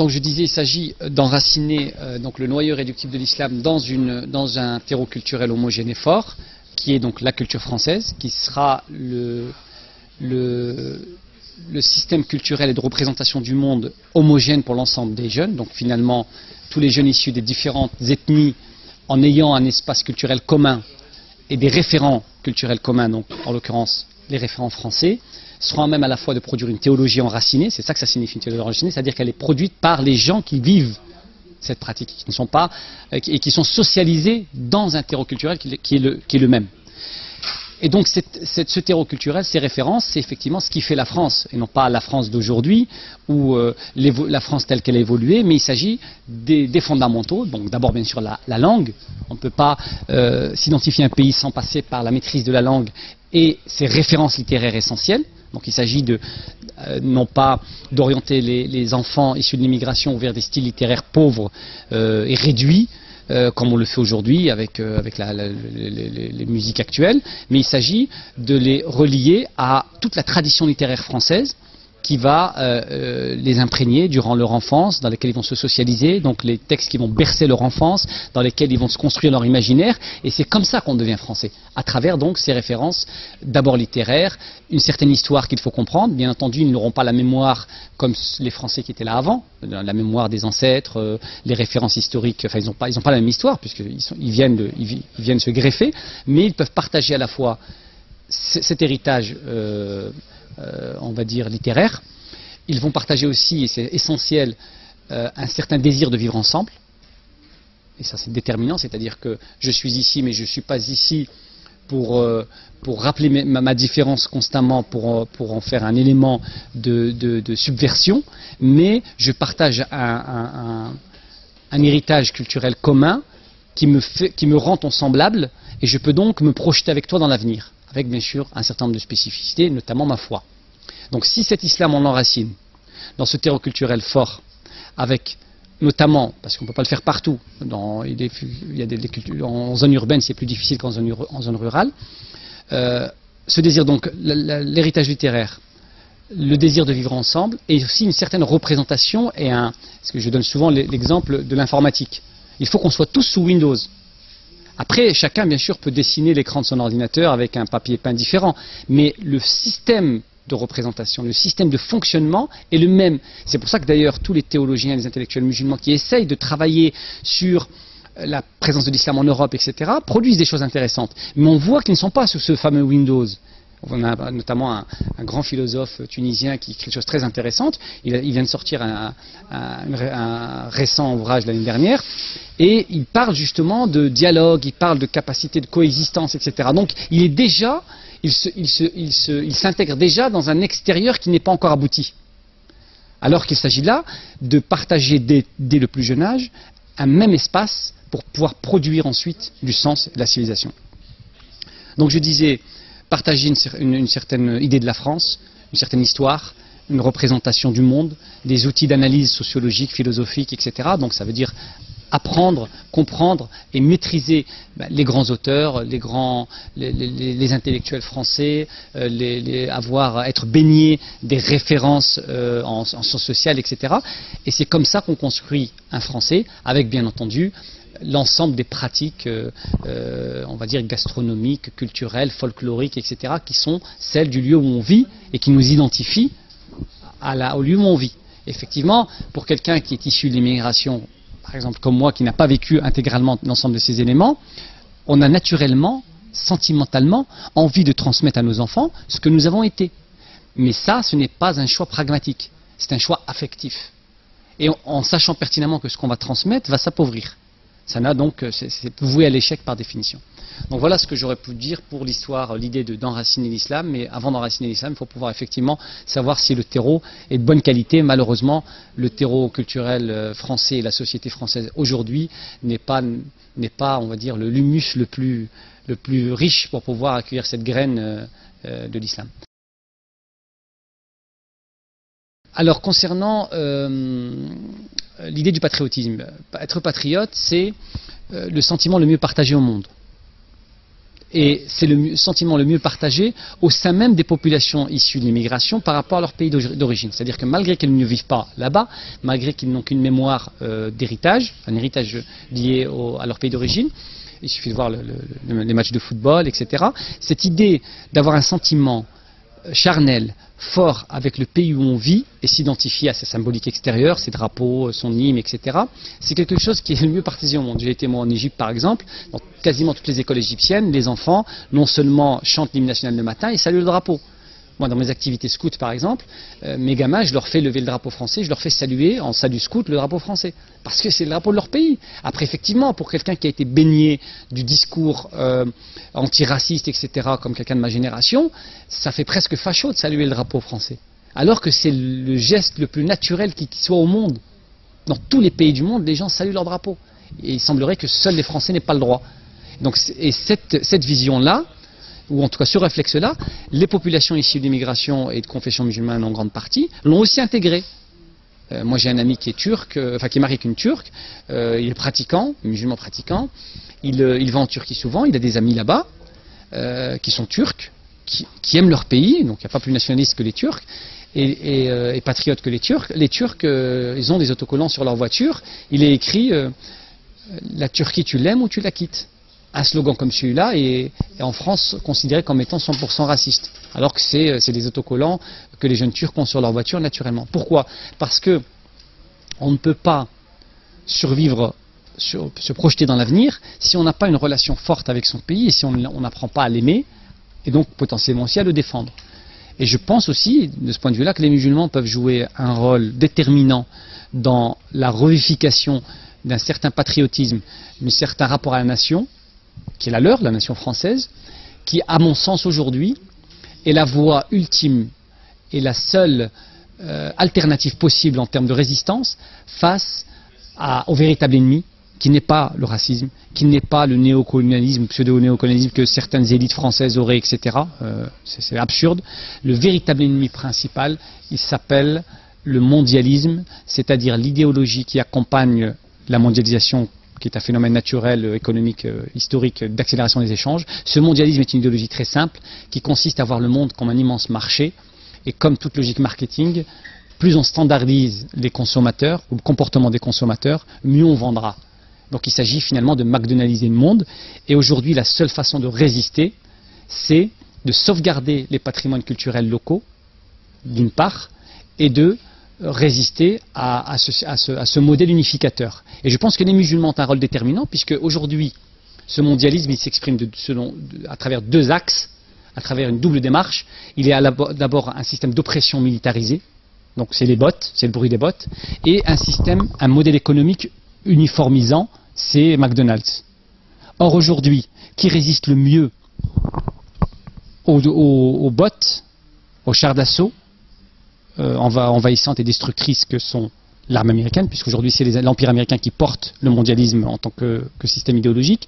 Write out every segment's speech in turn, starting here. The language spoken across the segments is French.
Donc je disais, il s'agit d'enraciner donc le noyau réductible de l'islam dans un terreau culturel homogène et fort, qui est donc la culture française, qui sera le système culturel et de représentation du monde homogène pour l'ensemble des jeunes. Donc finalement, tous les jeunes issus des différentes ethnies, en ayant un espace culturel commun et des référents culturels communs, donc en l'occurrence les référents français, seront à même à la fois de produire une théologie enracinée, c'est ça que ça signifie une théologie enracinée, c'est-à-dire qu'elle est produite par les gens qui vivent cette pratique, qui ne sont pas, et qui sont socialisés dans un terreau culturel qui est le même. Et donc ce terreau culturel, ces références, c'est effectivement ce qui fait la France, et non pas la France d'aujourd'hui, ou la France telle qu'elle a évolué, mais il s'agit des fondamentaux, donc d'abord bien sûr la langue. On ne peut pas s'identifier à un pays sans passer par la maîtrise de la langue et ses références littéraires essentielles. Donc il s'agit non pas d'orienter les enfants issus de l'immigration vers des styles littéraires pauvres et réduits, comme on le fait aujourd'hui avec les musiques actuelles, mais il s'agit de les relier à toute la tradition littéraire française qui va les imprégner durant leur enfance, dans lesquels ils vont se socialiser, donc les textes qui vont bercer leur enfance, dans lesquels ils vont se construire leur imaginaire, et c'est comme ça qu'on devient français, à travers donc ces références, d'abord littéraires, une certaine histoire qu'il faut comprendre, bien entendu ils n'auront pas la mémoire comme les Français qui étaient là avant, la mémoire des ancêtres, les références historiques, enfin ils n'ont pas la même histoire, puisqu'ils viennent se greffer, mais ils peuvent partager à la fois cet héritage on va dire littéraire. Ils vont partager aussi, et c'est essentiel, un certain désir de vivre ensemble. Et ça c'est déterminant, c'est-à-dire que je suis ici, mais je ne suis pas ici pour rappeler ma différence constamment, pour en faire un élément de subversion, mais je partage un héritage culturel commun qui me rend ton semblable, et je peux donc me projeter avec toi dans l'avenir, avec bien sûr un certain nombre de spécificités, notamment ma foi. Donc si cet islam on l'enracine dans ce terreau culturel fort, avec notamment, parce qu'on ne peut pas le faire partout, en zone urbaine c'est plus difficile qu'en zone rurale, ce désir donc, l'héritage littéraire, le désir de vivre ensemble, et aussi une certaine représentation, parce que je donne souvent l'exemple de l'informatique. Il faut qu'on soit tous sous Windows. Après, chacun, bien sûr, peut dessiner l'écran de son ordinateur avec un papier peint différent, mais le système de représentation, le système de fonctionnement est le même. C'est pour ça que d'ailleurs tous les théologiens et les intellectuels musulmans qui essayent de travailler sur la présence de l'islam en Europe, etc., produisent des choses intéressantes. Mais on voit qu'ils ne sont pas sous ce fameux Windows. On a notamment un grand philosophe tunisien qui écrit des choses très intéressantes. Il vient de sortir un récent ouvrage l'année dernière. Et il parle justement de dialogue, il parle de capacité de coexistence, etc. Donc il est déjà, il s'intègre déjà dans un extérieur qui n'est pas encore abouti. Alors qu'il s'agit là de partager dès le plus jeune âge un même espace pour pouvoir produire ensuite du sens et de la civilisation. Donc je disais, partager une certaine idée de la France, une certaine histoire, une représentation du monde, des outils d'analyse sociologique, philosophique, etc. Donc ça veut dire apprendre, comprendre et maîtriser les grands auteurs, les intellectuels français, être baigné des références en sciences sociales, etc. Et c'est comme ça qu'on construit un Français, avec bien entendu l'ensemble des pratiques, on va dire gastronomiques, culturelles, folkloriques, etc., qui sont celles du lieu où on vit et qui nous identifient au lieu où on vit. Effectivement, pour quelqu'un qui est issu de l'immigration, par exemple comme moi, qui n'a pas vécu intégralement l'ensemble de ces éléments, on a naturellement, sentimentalement, envie de transmettre à nos enfants ce que nous avons été. Mais ça, ce n'est pas un choix pragmatique, c'est un choix affectif. Et en sachant pertinemment que ce qu'on va transmettre va s'appauvrir. Ça n'a donc, c'est voué à l'échec par définition. Donc voilà ce que j'aurais pu dire pour l'histoire, l'idée d'enraciner l'islam. Mais avant d'enraciner l'islam, il faut pouvoir effectivement savoir si le terreau est de bonne qualité. Malheureusement, le terreau culturel français et la société française aujourd'hui n'est pas, on va dire, l'humus le plus riche pour pouvoir accueillir cette graine de l'islam. Alors concernant l'idée du patriotisme, être patriote, c'est le sentiment le mieux partagé au monde. Et c'est le sentiment le mieux partagé au sein même des populations issues de l'immigration par rapport à leur pays d'origine. C'est-à-dire que malgré qu'ils ne vivent pas là-bas, malgré qu'ils n'ont qu'une mémoire d'héritage, un héritage lié à leur pays d'origine, il suffit de voir les matchs de football, etc. Cette idée d'avoir un sentiment charnel, fort avec le pays où on vit et s'identifier à sa symbolique extérieure, ses drapeaux, son hymne, etc. C'est quelque chose qui est le mieux partagé au monde. J'ai été moi en Égypte par exemple, dans quasiment toutes les écoles égyptiennes, les enfants non seulement chantent l'hymne national le matin et saluent le drapeau. Moi, dans mes activités scouts, par exemple, mes gamins, je leur fais lever le drapeau français, je leur fais saluer en salut scout le drapeau français. Parce que c'est le drapeau de leur pays. Après, effectivement, pour quelqu'un qui a été baigné du discours antiraciste, etc., comme quelqu'un de ma génération, ça fait presque facho de saluer le drapeau français. Alors que c'est le geste le plus naturel qui soit au monde. Dans tous les pays du monde, les gens saluent leur drapeau. Et il semblerait que seuls les Français n'aient pas le droit. Donc, et cette vision-là, ou en tout cas ce réflexe-là, les populations issues d'immigration et de confession musulmane en grande partie l'ont aussi intégré. Moi j'ai un ami qui est turc, qui est marié avec une turque, il est pratiquant, musulman pratiquant, il va en Turquie souvent, il a des amis là-bas qui sont turcs, qui aiment leur pays, donc il n'y a pas plus nationaliste que les Turcs, et patriotes que les Turcs. Les Turcs, ils ont des autocollants sur leur voiture, il est écrit la Turquie tu l'aimes ou tu la quittes. Un slogan comme celui-là est en France considéré comme étant 100% raciste, alors que c'est des autocollants que les jeunes Turcs ont sur leur voiture naturellement. Pourquoi? Parce que on ne peut pas survivre, se projeter dans l'avenir si on n'a pas une relation forte avec son pays et si on n'apprend pas à l'aimer et donc potentiellement aussi à le défendre. Et je pense aussi, de ce point de vue-là, que les musulmans peuvent jouer un rôle déterminant dans la revivification d'un certain patriotisme, d'un certain rapport à la nation, qui est la leur, la nation française, qui, à mon sens aujourd'hui, est la voie ultime et la seule alternative possible en termes de résistance face au véritable ennemi, qui n'est pas le racisme, qui n'est pas le néocolonialisme, pseudo-néocolonialisme que certaines élites françaises auraient, etc. C'est absurde. Le véritable ennemi principal, il s'appelle le mondialisme, c'est-à-dire l'idéologie qui accompagne la mondialisation, qui est un phénomène naturel, économique, historique, d'accélération des échanges. Ce mondialisme est une idéologie très simple, qui consiste à voir le monde comme un immense marché, et comme toute logique marketing, plus on standardise les consommateurs, ou le comportement des consommateurs, mieux on vendra. Donc il s'agit finalement de McDonaldiser le monde, et aujourd'hui la seule façon de résister, c'est de sauvegarder les patrimoines culturels locaux, d'une part, et de résister à ce modèle unificateur. Et je pense que les musulmans ont un rôle déterminant, puisque aujourd'hui, ce mondialisme il s'exprime à travers deux axes, à travers une double démarche. Il y a d'abord un système d'oppression militarisé, donc c'est les bots, c'est le bruit des bots, et un modèle économique uniformisant, c'est McDonald's. Or aujourd'hui, qui résiste le mieux aux bots, aux chars d'assaut, envahissantes et destructrices que sont l'arme américaine, puisqu'aujourd'hui c'est l'Empire américain qui porte le mondialisme en tant que système idéologique.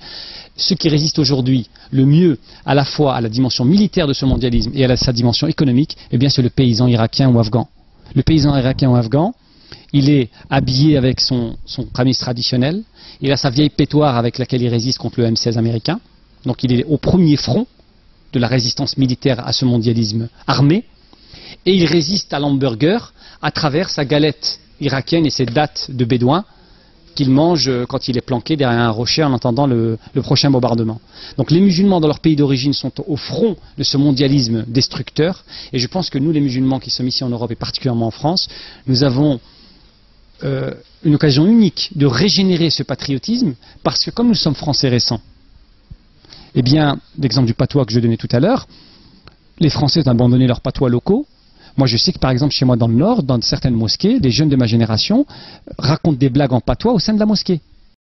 Ce qui résiste aujourd'hui le mieux à la fois à la dimension militaire de ce mondialisme et à sa dimension économique, eh bien c'est le paysan irakien ou afghan. Le paysan irakien ou afghan, il est habillé avec son camis traditionnel, il a sa vieille pétoire avec laquelle il résiste contre le M16 américain, donc il est au premier front de la résistance militaire à ce mondialisme armé, et il résiste à l'hamburger à travers sa galette irakienne et ses dattes de bédouins qu'il mange quand il est planqué derrière un rocher en entendant le prochain bombardement. Donc les musulmans dans leur pays d'origine sont au front de ce mondialisme destructeur, et je pense que nous les musulmans qui sommes ici en Europe et particulièrement en France, nous avons une occasion unique de régénérer ce patriotisme, parce que comme nous sommes français récents, eh bien, l'exemple du patois que je donnais tout à l'heure, les Français ont abandonné leurs patois locaux. Moi, je sais que par exemple, chez moi dans le Nord, dans certaines mosquées, des jeunes de ma génération racontent des blagues en patois au sein de la mosquée.